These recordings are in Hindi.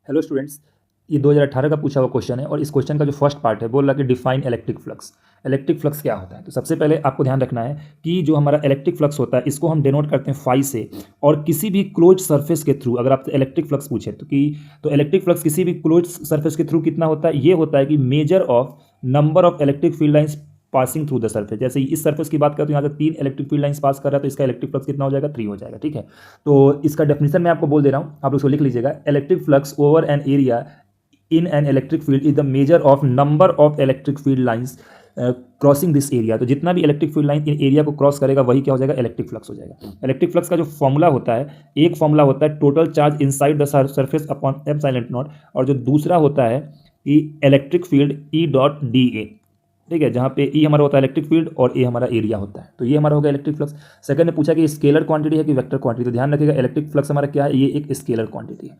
हेलो स्टूडेंट्स, ये 2018 का पूछा हुआ क्वेश्चन है और इस क्वेश्चन का जो फर्स्ट पार्ट है बोल रहा है कि define electric flux. Electric flux क्या होता है? तो सबसे पहले आपको ध्यान रखना है कि जो हमारा इलेक्ट्रिक फ्लक्स होता है इसको हम डिनोट करते हैं फाई से। और किसी भी क्लोज सरफेस के थ्रू अगर आप इलेक्ट्रिक फ्लक्स पूछे तो इलेक्ट्रिक फ्लक्स किसी भी क्लोज सरफेस के थ्रू कितना होता है? ये होता है कि measure of number of electric field lines passing through the surface. जैसे इस सरफेस की बात करें तो यहाँ से 3 इलेक्ट्रिक फील्ड लाइंस पास कर रहा है तो इसका इलेक्ट्रिक फ्लक्स कितना हो जाएगा? 3 हो जाएगा। ठीक है, तो इसका डेफिनेशन मैं आपको बोल दे रहा हूँ, आप उसको लिख लीजिएगा। Electric flux over an area in an electric field is the measure of number of electric field lines crossing this area. तो जितना भी electric field line in area को क्रॉस करेगा वही क्या हो जाएगा? इलेक्ट्रिक फ्लक्स हो जाएगा। इलेक्ट्रिक फ्लक्स का जो फॉर्मूला होता है, एक फॉर्मूला होता है total charge inside the surface upon epsilon naught, और जो दूसरा होता है E electric field E dot D A. ठीक है, जहाँ पे ई हमारा होता है इलेक्ट्रिक फील्ड और ए हमारा एरिया होता है। तो ये हमारा होगा इलेक्ट्रिक फ्लक्स। सेकंड ने पूछा कि स्केलर क्वांटिटी है कि वेक्टर क्वांटिटी। तो ध्यान रखिएगा इलेक्ट्रिक फ्लक्स हमारा क्या है? ये एक स्केलर क्वांटिटी है।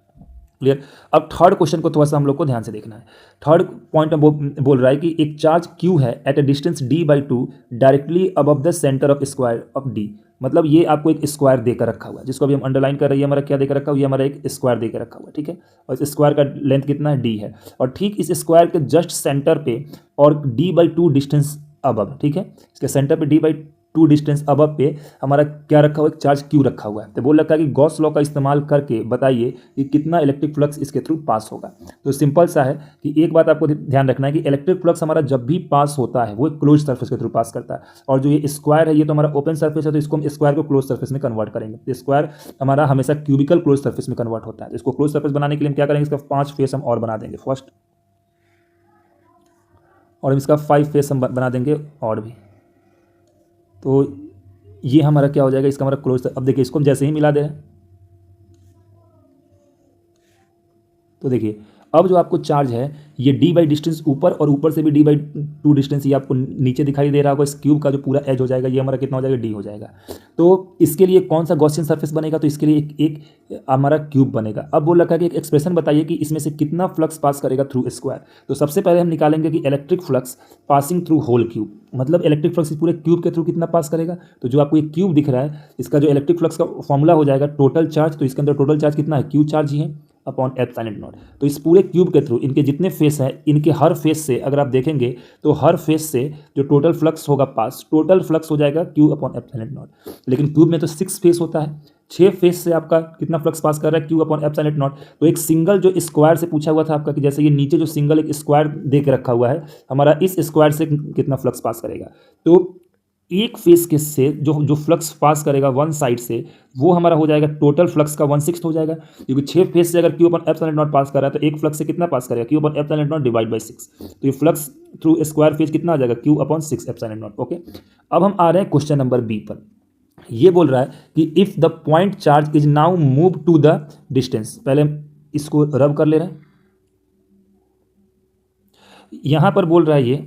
क्लियर। अब थर्ड क्वेश्चन को थोड़ा सा हम लोग को ध्यान से देखना है। थर्ड पॉइंट में बोल रहा है कि एक चार्ज क्यू है at a distance d/2 directly above the centre of square of d। मतलब ये आपको एक स्क्वायर देकर रखा हुआ है जिसको अभी हम अंडरलाइन कर रहे हैं। हमारा क्या देकर रखा हुआ है? ये हमारा एक स्क्वायर देकर रखा हुआ है। ठीक है, और इस स्क्वायर का लेंथ कितना है? d है। और ठीक इस स्क्वायर के जस्ट सेंटर पे और d/2 डिस्टेंस अबव, ठीक है, इसके सेंटर पे d/2 डिस्टेंस अबव पे हमारा क्या रखा हुआ है? चार्ज क्यू रखा हुआ है। तो बोल रखा है कि गॉस लॉ का इस्तेमाल करके बताइए कि कितना इलेक्ट्रिक फ्लक्स इसके थ्रू पास होगा। तो सिंपल सा है कि एक बात आपको ध्यान रखना है कि इलेक्ट्रिक फ्लक्स हमारा जब भी पास होता है वो क्लोज सरफेस के थ्रू पास करता है। और जो ये स्क्वायर है ये तो हमारा ओपन सरफेस है, तो इसको हम स्क्वायर को क्लोज सरफेस में कन्वर्ट करेंगे। तो स्क्वायर हमारा हमेशा क्यूबिकल क्लोज सरफेस में कन्वर्ट होता है। इसको क्लोज सरफेस बनाने के लिए हम क्या करेंगे? इसका 5 फेस हम और बना देंगे फर्स्ट, और इसका 5 फेस हम बना देंगे और भी। तो ये हमारा क्या हो जाएगा? इसका हमारा क्लोज। अब देखिए इसको हम जैसे ही मिला दे रहे हैं तो देखिए अब जो आपको चार्ज है ये d डिस्टेंस ऊपर और ऊपर से भी d/2 डिस्टेंस ये आपको नीचे दिखाई दे रहा होगा। इस क्यूब का जो पूरा एज हो जाएगा ये हमारा कितना हो जाएगा? d हो जाएगा। तो इसके लिए कौन सा गॉसियन सरफेस बनेगा? तो इसके लिए एक हमारा क्यूब बनेगा। अब बोल रखा है कि एक एक्सप्रेशन बताइए कि इसमें से कितना फ्लक्स पास करेगा थ्रू स्क्वायर। तो सबसे पहले हम निकालेंगे कि electric flux passing through whole cube, मतलब इलेक्ट्रिक फ्लक्स पूरे क्यूब के थ्रू कितना पास करेगा। तो जो आपको एक क्यूब दिख रहा है इसका जो इलेक्ट्रिक फ्लक्स का फॉर्मूला हो जाएगा टोटल चार्ज। तो इसके अंदर टोटल चार्ज कितना है? क्यू चार्ज ही है अपॉन एप्सिलॉन नॉट। तो इस पूरे क्यूब के थ्रू इनके जितने फेस हैं इनके हर फेस से अगर आप देखेंगे तो हर फेस से जो टोटल फ्लक्स होगा पास, टोटल फ्लक्स हो जाएगा क्यू अपॉन एप्सिलॉन नॉट। लेकिन क्यूब में तो 6 फेस होता है, 6 फेस से आपका कितना फ्लक्स पास कर रहा है? Q upon epsilon not. तो एक सिंगल जो स्क्वायर से पूछा हुआ था आपका कि जैसे ये नीचे जो सिंगल एक स्क्वायर दे के रखा हुआ है हमारा, इस स्क्वायर से कितना फ्लक्स पास करेगा। तो एक फेस के से जो फ्लक्स पास करेगा वन साइड से वो हमारा हो जाएगा टोटल फ्लक्स का 1/6 हो जाएगा। क्योंकि 6 फेस से अगर Q upon epsilon not pass कर रहा है तो एक फ्लक्स से कितना पास करेगा? Q upon epsilon not divide by 6। तो ये फ्लक्स थ्रू स्क्वायर फेस कितना आ जाएगा? Q upon 6 epsilon not. Okay, अब हम आ रहे हैं क्वेश्चन नंबर बी पर। ये बोल रहा है कि if the point charge is now move to the distance. पहले इसको रब कर ले रहे हैं। यहां पर बोल रहा है ये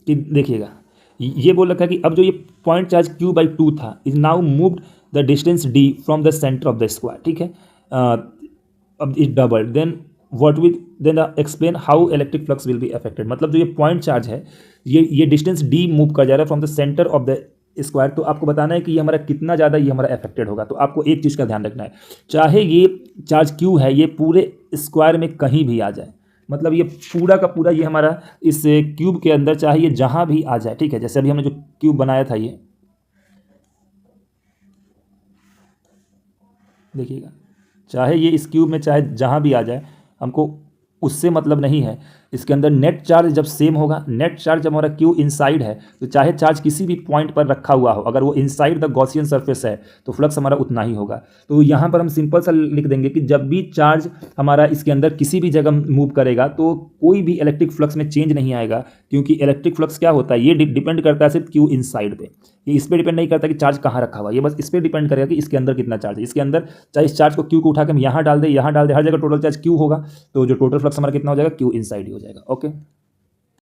कि देखिएगा ये बोल रखा है कि अब जो ये पॉइंट चार्ज q/2 था is now moved the distance d from the centre of the square. ठीक है, अब is double then what will then explain how electric flux will be affected. मतलब जो ये पॉइंट चार्ज है ये डिस्टेंस d मूव कर जा रहा है from the centre of the square. तो आपको बताना है कि ये हमारा कितना ज़्यादा ये हमारा अफेक्टेड होगा। तो आपको एक चीज़ का ध्यान रखना है, चाहे ये चार्ज q है ये पूरे स्क्वायर में कहीं भी आ जाए, मतलब ये पूरा का पूरा ये हमारा इस क्यूब के अंदर चाहे ये जहां भी आ जाए। ठीक है, जैसे अभी हमने जो क्यूब बनाया था ये देखिएगा, चाहे ये इस क्यूब में चाहे जहां भी आ जाए हमको उससे मतलब नहीं है। इसके अंदर नेट चार्ज जब सेम होगा, नेट चार्ज जब हमारा क्यू इनसाइड है तो चाहे चार्ज किसी भी पॉइंट पर रखा हुआ हो, अगर वो इनसाइड द गॉसियन सरफेस है तो फ्लक्स हमारा उतना ही होगा। तो यहाँ पर हम सिंपल सा लिख देंगे कि जब भी चार्ज हमारा इसके अंदर किसी भी जगह मूव करेगा तो कोई भी इलेक्ट्रिक फ्लक्स में चेंज नहीं आएगा। क्योंकि इलेक्ट्रिक फ्लक्स क्या होता है ये डिपेंड करता है सिर्फ क्यू इनसाइड पे, ये इस पर डिपेंड नहीं करता कि चार्ज कहाँ रखा हुआ है, ये बस इस पर डिपेंड करेगा कि इसके अंदर कितना चार्ज है। इसके अंदर चाहे इस चार्ज को क्यू को उठा के हम यहाँ डाल दे, हर जगह टोटल चार्ज क्यू होगा। तो जो टोटल फ्लक्स हमारा कितना हो जाएगा? क्यू इनसाइड ही हो जाएगा। ओके।